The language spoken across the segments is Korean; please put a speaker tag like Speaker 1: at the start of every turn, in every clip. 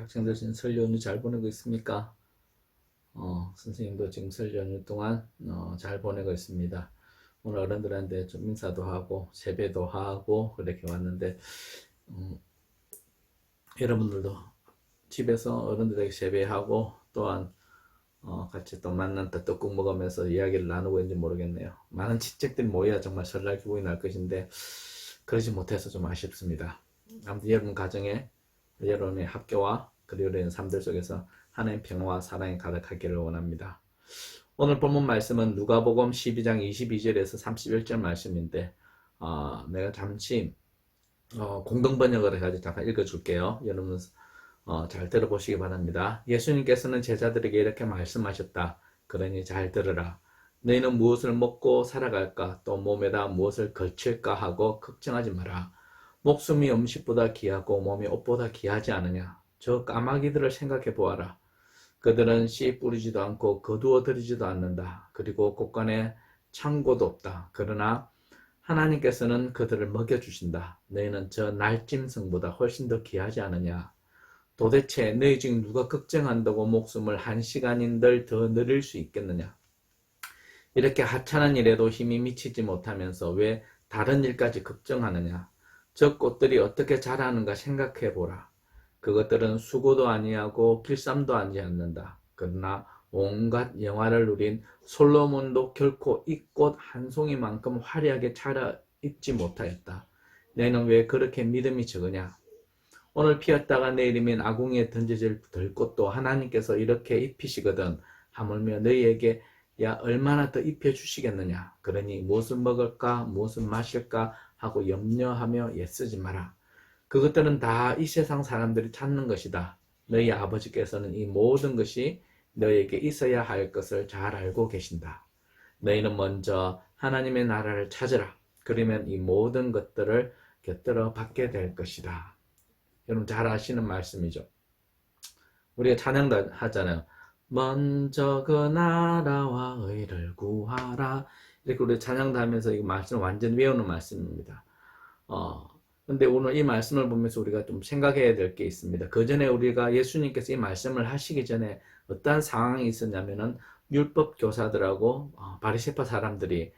Speaker 1: 학생들 지금 설 연휴 잘 보내고 있습니까? 선생님도 지금 설 연휴 동안 잘 보내고 있습니다. 오늘 어른들한테 좀 인사도 하고 세배도 하고 그렇게 왔는데 여러분들도 집에서 어른들에게 세배하고 또한 같이 또 만난 떡국 먹으면서 이야기를 나누고 있는지 모르겠네요. 많은 친척들이 모여야 정말 설날 기분이 날 것인데 그러지 못해서 좀 아쉽습니다. 아무튼 여러분 가정에 여러분의 학교와 그리고 여러분의 삶들 속에서 하나님의 평화와 사랑이 가득하기를 원합니다. 오늘 본문 말씀은 누가복음 12장 22절에서 31절 말씀인데 내가 잠시 공동번역을 해가지고 잠깐 읽어줄게요. 여러분 잘 들어보시기 바랍니다. 예수님께서는 제자들에게 이렇게 말씀하셨다. 그러니 잘 들으라. 너희는 무엇을 먹고 살아갈까? 또 몸에다 무엇을 걸칠까 하고 걱정하지 마라. 목숨이 음식보다 귀하고 몸이 옷보다 귀하지 않으냐? 저 까마귀들을 생각해 보아라. 그들은 씨 뿌리지도 않고 거두어 들이지도 않는다. 그리고 곳간에 창고도 없다. 그러나 하나님께서는 그들을 먹여주신다. 너희는 저 날짐승보다 훨씬 더 귀하지 않으냐? 도대체 너희 중 누가 걱정한다고 목숨을 한 시간인들 더 늘릴 수 있겠느냐? 이렇게 하찮은 일에도 힘이 미치지 못하면서 왜 다른 일까지 걱정하느냐? 저 꽃들이 어떻게 자라는가 생각해 보라. 그것들은 수고도 아니하고 길쌈도 하지 않는다. 그러나 온갖 영화를 누린 솔로몬도 결코 이 꽃 한 송이만큼 화려하게 차려입지 못하였다. 너희는 왜 그렇게 믿음이 적으냐? 오늘 피었다가 내일이면 아궁이에 던져질 들꽃도 하나님께서 이렇게 입히시거든. 하물며 너희에게 얼마나 더 입혀주시겠느냐. 그러니 무엇을 먹을까 무엇을 마실까 하고 염려하며 애쓰지 마라. 그것들은 다 이 세상 사람들이 찾는 것이다. 너희 아버지께서는 이 모든 것이 너희에게 있어야 할 것을 잘 알고 계신다. 너희는 먼저 하나님의 나라를 찾으라. 그러면 이 모든 것들을 곁들여 받게 될 것이다. 여러분 잘 아시는 말씀이죠. 우리가 찬양도 하잖아요. 먼저 그 나라와 의를 구하라. 이렇게 우리 찬양도 하면서 이 말씀을 완전 외우는 말씀입니다. 근데 오늘 이 말씀을 보면서 우리가 좀 생각해야 될 게 있습니다. 그 전에 우리가 예수님께서 이 말씀을 하시기 전에 어떠한 상황이 있었냐면은 율법 교사들하고 바리새파 사람들이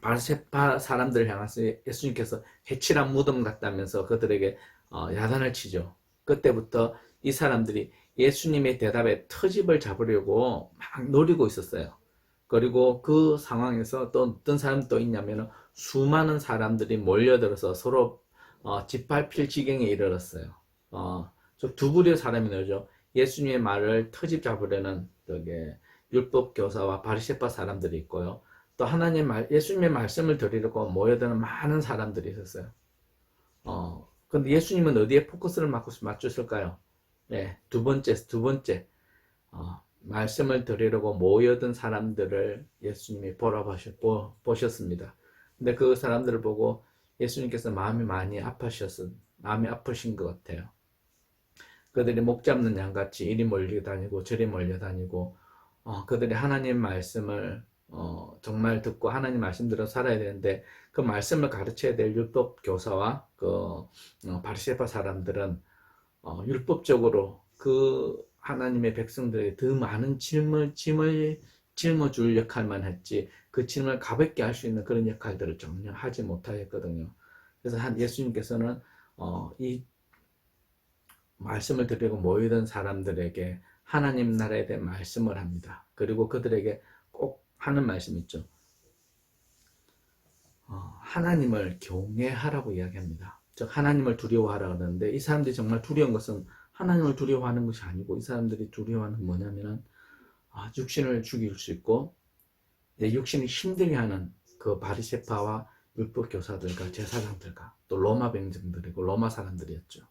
Speaker 1: 바리새파 사람들을 향해서 예수님께서 해칠한 무덤 같다면서 그들에게 야단을 치죠. 그때부터 이 사람들이 예수님의 대답에 터집을 잡으려고 막 노리고 있었어요. 그리고 그 상황에서 또 어떤 사람이 또 있냐면 수많은 사람들이 몰려들어서 서로 짓밟힐 지경에 이르렀어요. 두 부류의 사람이 나오죠. 예수님의 말을 터집 잡으려는 율법 교사와 바리새파 사람들이 있고요. 또 예수님의 말씀을 들으려고 모여드는 많은 사람들이 있었어요. 근데 예수님은 어디에 포커스를 맞추실까요? 네, 두 번째, 말씀을 들으려고 모여든 사람들을 예수님이 보셨습니다. 근데 그 사람들을 보고 예수님께서 마음이 아프신 것 같아요. 그들이 목 잡는 양같이 이리 몰려다니고 저리 몰려다니고, 그들이 하나님 말씀을 정말 듣고 하나님 말씀대로 살아야 되는데 그 말씀을 가르쳐야 될 율법 교사와 바리새파 사람들은 율법적으로 그 하나님의 백성들에게 더 많은 짐을 짊어줄 역할만 했지 그 짐을 가볍게 할 수 있는 그런 역할들을 전혀 하지 못하였거든요. 그래서 예수님께서는 이 말씀을 들으려고 모이던 사람들에게 하나님 나라에 대한 말씀을 합니다. 그리고 그들에게 꼭 하는 말씀 있죠. 하나님을 경외하라고 이야기합니다. 즉 하나님을 두려워하라 그러는데 이 사람들이 정말 두려운 것은 하나님을 두려워하는 것이 아니고 이 사람들이 두려워하는 뭐냐면은 육신을 죽일 수 있고 육신이 힘들게 하는 그 바리새파와 율법 교사들과 제사장들과 또 로마 백성들이고 로마 사람들이었죠.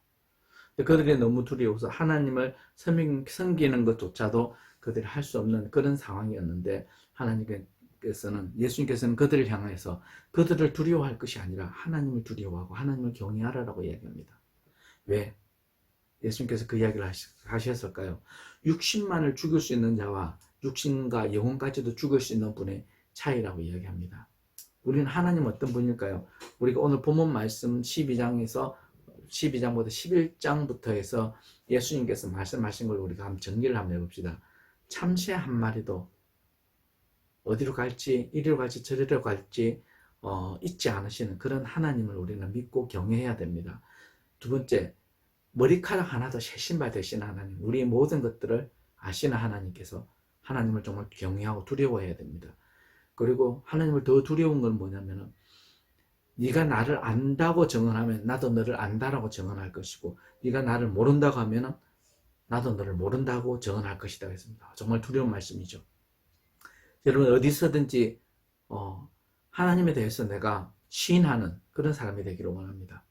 Speaker 1: 그들이 너무 두려워서 하나님을 섬기는 것조차도 그들이 할 수 없는 그런 상황이었는데 예수님께서는 그들을 향해서 그들을 두려워할 것이 아니라 하나님을 두려워하고 하나님을 경외하라고 이야기합니다. 왜? 예수님께서 그 이야기를 하셨을까요? 육신만을 죽일 수 있는 자와 육신과 영혼까지도 죽일 수 있는 분의 차이라고 이야기합니다. 우리는 하나님 어떤 분일까요? 우리가 오늘 본문 말씀 12장에서 12장보다 11장부터 해서 예수님께서 말씀하신 걸 우리가 한번 정리를 한번 해봅시다. 참새 한 마리도 어디로 갈지, 이리로 갈지 저리로 갈지 잊지 않으시는 그런 하나님을 우리는 믿고 경외해야 됩니다. 두 번째, 머리카락 하나도 세신바 되시는 하나님, 우리의 모든 것들을 아시는 하나님께서 하나님을 정말 경외하고 두려워해야 됩니다. 그리고 하나님을 더 두려운 건 뭐냐면은 네가 나를 안다고 정언하면 나도 너를 안다라고 정언할 것이고, 네가 나를 모른다고 하면은 나도 너를 모른다고 정언할 것이다 했습니다. 정말 두려운 말씀이죠. 여러분, 어디서든지 하나님에 대해서 내가 시인하는 그런 사람이 되기를 원합니다.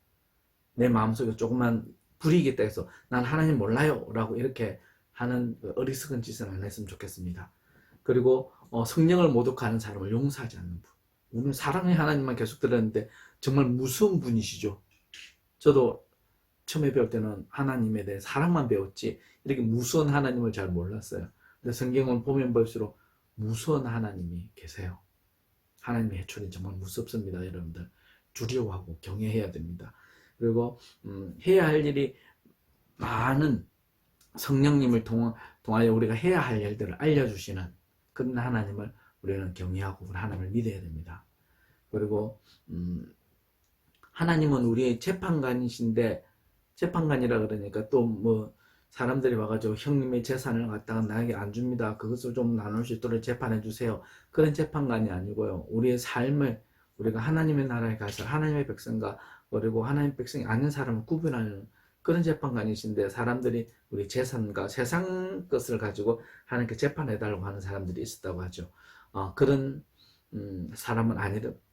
Speaker 1: 내 마음속에 조금만 불이익이 있다 해서 난 하나님 몰라요 라고 이렇게 하는 어리석은 짓은 안 했으면 좋겠습니다. 그리고 성령을 모독하는 사람을 용서하지 않는 분. 우리는 사랑의 하나님만 계속 들었는데 정말 무서운 분이시죠. 저도 처음에 배울 때는 하나님에 대해 사랑만 배웠지 이렇게 무서운 하나님을 잘 몰랐어요. 근데 성경을 보면 볼수록 무서운 하나님이 계세요. 하나님의 해초리 정말 무섭습니다. 여러분들 두려워하고 경외해야 됩니다. 그리고 해야 할 일이 많은 성령님을 통하여 우리가 해야 할 일들을 알려주시는 그런 하나님을 우리는 경외하고 하나님을 믿어야 됩니다. 그리고 하나님은 우리의 재판관이신데, 재판관이라 그러니까 또 뭐 사람들이 와가지고 형님의 재산을 갖다가 나에게 안 줍니다, 그것을 좀 나눌 수 있도록 재판해 주세요, 그런 재판관이 아니고요, 우리의 삶을 우리가 하나님의 나라에 가서 하나님의 백성과 그리고 하나님의 백성이 아닌 사람을 구분하는 그런 재판관이신데, 사람들이 우리 재산과 세상 것을 가지고 하나님께 재판해달라고 하는 사람들이 있었다고 하죠. 그런 사람은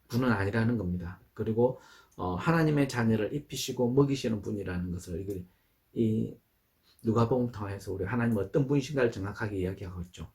Speaker 1: 분은 아니라는 겁니다. 그리고 하나님의 자녀를 입히시고 먹이시는 분이라는 것을 이 누가복음 통해서 우리 하나님 어떤 분이신가를 정확하게 이야기하고 있죠.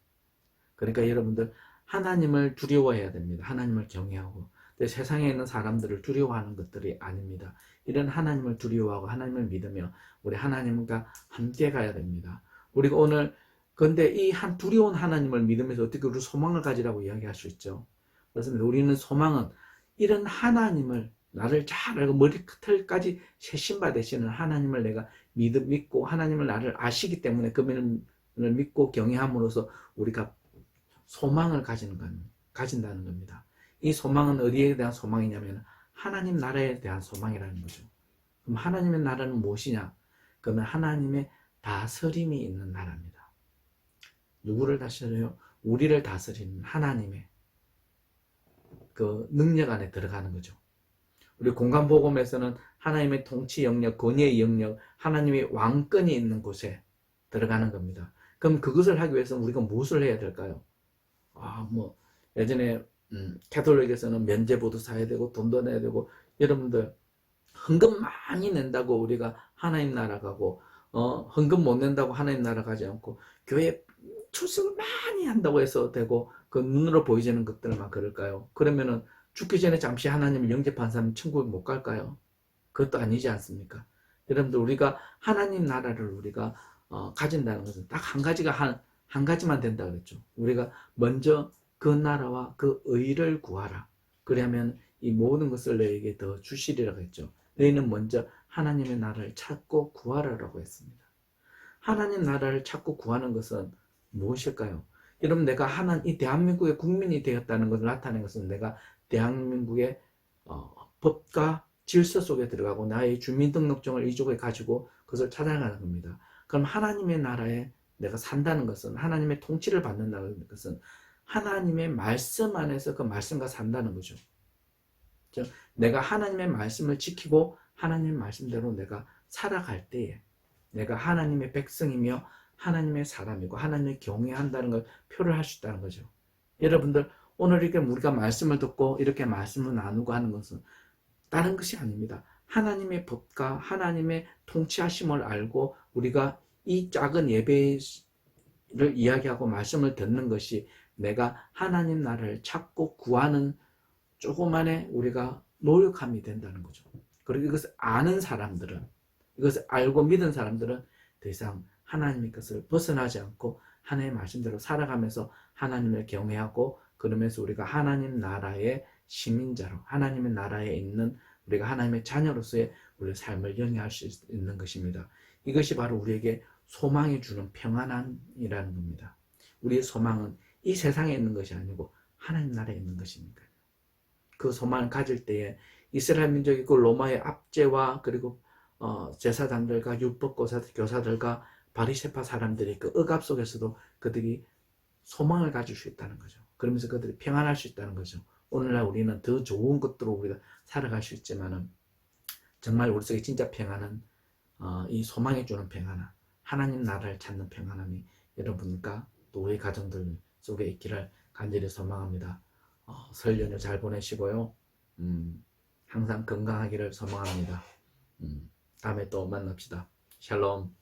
Speaker 1: 그러니까 여러분들 하나님을 두려워해야 됩니다. 하나님을 경외하고. 근데 세상에 있는 사람들을 두려워하는 것들이 아닙니다. 이런 하나님을 두려워하고 하나님을 믿으며 우리 하나님과 함께 가야 됩니다. 우리가 오늘 근데 이 두려운 하나님을 믿으면서 어떻게 우리 소망을 가지라고 이야기할 수 있죠. 그렇습니다. 우리는 소망은 이런 하나님을 나를 잘 알고 머리끝까지 세신바 되시는 하나님을 내가 믿고 하나님을 나를 아시기 때문에 그분을 믿고 경외함으로써 우리가 소망을 가진다는 겁니다. 이 소망은 어디에 대한 소망이냐면 하나님 나라에 대한 소망이라는 거죠. 그럼 하나님의 나라는 무엇이냐? 그러면 하나님의 다스림이 있는 나라입니다. 누구를 다스려요? 우리를 다스리는 하나님의 그 능력 안에 들어가는 거죠. 우리 공간복음에서는 하나님의 통치 영역, 권위의 영역, 하나님의 왕권이 있는 곳에 들어가는 겁니다. 그럼 그것을 하기 위해서는 우리가 무엇을 해야 될까요? 예전에 캐톨릭에서는 면제부도 사야 되고 돈도 내야 되고, 여러분들 헌금 많이 낸다고 우리가 하나님 나라 가고 헌금 못 낸다고 하나님 나라 가지 않고, 교회 출석을 많이 한다고 해서 되고 그 눈으로 보이지는 것들만 그럴까요? 그러면은 죽기 전에 잠시 하나님을 영접한 사람은 천국에 못 갈까요? 그것도 아니지 않습니까? 여러분들 우리가 하나님 나라를 우리가 가진다는 것은 딱 한 가지만 된다 그랬죠. 우리가 먼저 그 나라와 그 의를 구하라. 그러면 이 모든 것을 너에게 더 주시리라고 했죠. 너희는 먼저 하나님의 나라를 찾고 구하라라고 했습니다. 하나님 나라를 찾고 구하는 것은 무엇일까요? 여러분, 내가 이 대한민국의 국민이 되었다는 것을 나타내는 것은 내가 대한민국의 법과 질서 속에 들어가고 나의 주민등록증을 이쪽에 가지고 그것을 찾아가는 겁니다. 그럼 하나님의 나라에 내가 산다는 것은, 하나님의 통치를 받는다는 것은 하나님의 말씀 안에서 그 말씀과 산다는 거죠. 내가 하나님의 말씀을 지키고 하나님의 말씀대로 내가 살아갈 때에 내가 하나님의 백성이며 하나님의 사람이고 하나님을 경외한다는 걸 표를 할 수 있다는 거죠. 여러분들 오늘 이렇게 우리가 말씀을 듣고 이렇게 말씀을 나누고 하는 것은 다른 것이 아닙니다. 하나님의 법과 하나님의 통치하심을 알고 우리가 이 작은 예배를 이야기하고 말씀을 듣는 것이 내가 하나님 나라를 찾고 구하는 조그만의 우리가 노력함이 된다는 거죠. 그리고 이것을 아는 사람들은, 이것을 알고 믿은 사람들은 더 이상 하나님의 것을 벗어나지 않고 하나님의 말씀대로 살아가면서 하나님을 경외하고, 그러면서 우리가 하나님 나라의 시민자로, 하나님의 나라에 있는 우리가 하나님의 자녀로서의 우리의 삶을 영위할 수 있는 것입니다. 이것이 바로 우리에게 소망이 주는 평안함이라는 겁니다. 우리의 소망은 이 세상에 있는 것이 아니고 하나님 나라에 있는 것이니까요. 그 소망을 가질 때에 이스라엘 민족이 그 로마의 압제와 그리고 제사장들과 율법 교사들과 바리새파 사람들의 그 억압 속에서도 그들이 소망을 가질 수 있다는 거죠. 그러면서 그들이 평안할 수 있다는 거죠. 오늘날 우리는 더 좋은 것들로 우리가 살아갈 수 있지만은 정말 우리 속에 진짜 평안은 이 소망이 주는 평안함, 하나님 나라를 찾는 평안함이 여러분과 또 우리 가정들 속에 있기를 간절히 소망합니다. 설 연휴 잘 보내시고요. 항상 건강하기를 소망합니다. 다음에 또 만납시다. 샬롬.